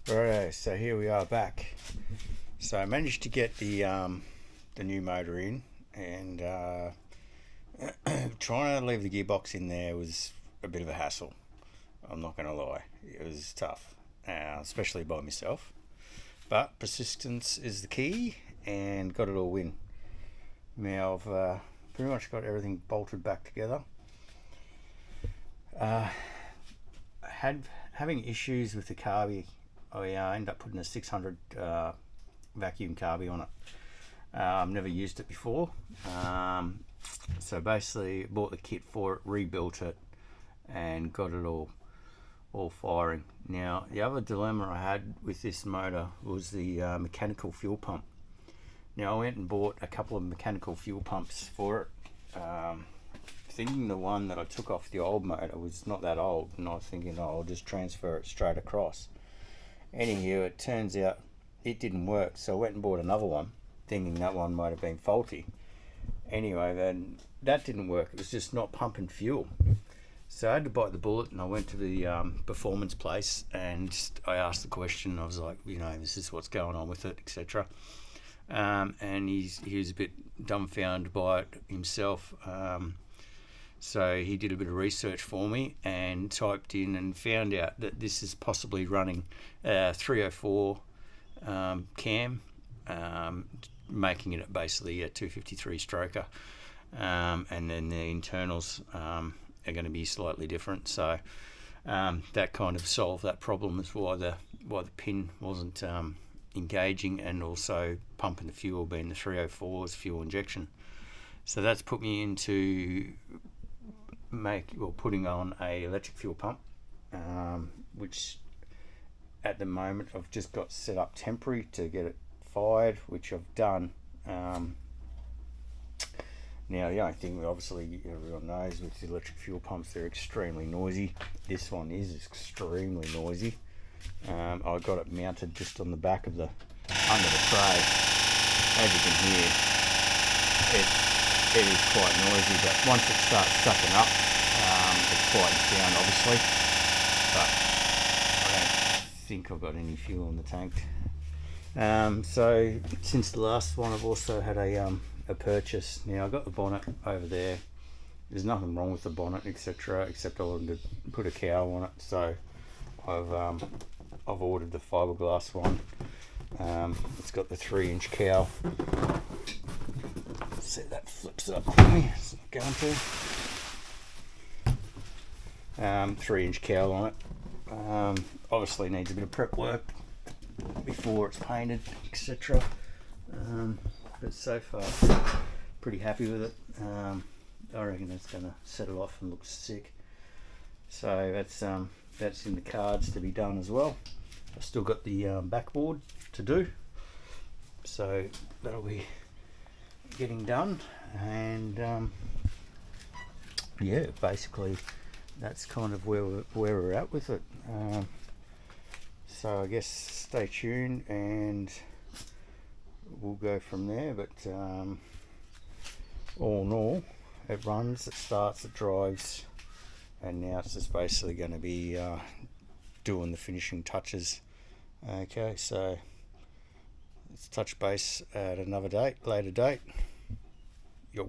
Right, so here we are back. So I managed to get the new motor in, and trying to leave the gearbox in there was a bit of a hassle. I'm not going to lie, it was tough, especially by myself. But persistence is the key, and got it all in. Now I've pretty much got everything bolted back together. Uh, had having issues with the carby. I ended up putting a 600 vacuum carby on it. I've never used it before, so basically bought the kit for it, rebuilt it, and got it all firing. Now the other dilemma I had with this motor was the mechanical fuel pump. Now I went and bought a couple of mechanical fuel pumps for it, thinking the one that I took off the old motor was not that old, and I was thinking, oh, I'll just transfer it straight across. Anyhow, it turns out it didn't work, so I went and bought another one, thinking that one might have been faulty. Anyway, then that didn't work. It was just not pumping fuel. So I had to bite the bullet, and I went to the performance place, and I asked the question. I was like, this is what's going on with it, etc. And he was a bit dumbfounded by it himself. So he did a bit of research for me and typed in and found out that this is possibly running 304 cam, making it basically a 253 stroker, and then the internals are going to be slightly different. So that kind of solved that problem, as why the pin wasn't engaging, and also pumping the fuel, being the 304's fuel injection. So that's put me into putting on a electric fuel pump, which at the moment I've just got set up temporary to get it fired, which I've done. Now the only thing, obviously everyone knows, with the electric fuel pumps, they're extremely noisy. This one is extremely noisy. I got it mounted just on the back of under the tray. As you can hear, it is quite noisy, but once it starts sucking up, it quietens down, obviously. But I don't think I've got any fuel in the tank. So since the last one, I've also had a purchase. Now I got the bonnet over there. There's nothing wrong with the bonnet, etc., except I wanted to put a cowl on it. So I've ordered the fiberglass one. It's got the 3-inch cowl. See, that flips up for me. It's not going to. 3-inch cowl on it. Obviously needs a bit of prep work before it's painted, etc. But so far, pretty happy with it. I reckon it's going to settle off and look sick. So that's in the cards to be done as well. I've still got the backboard to do, so that'll be getting done. And basically that's kind of where we're at with it. So I guess stay tuned and we'll go from there. But all in all, it runs, it starts, it drives, and now it's just basically going to be doing the finishing touches. Okay, so let's touch base at another later date. Yo.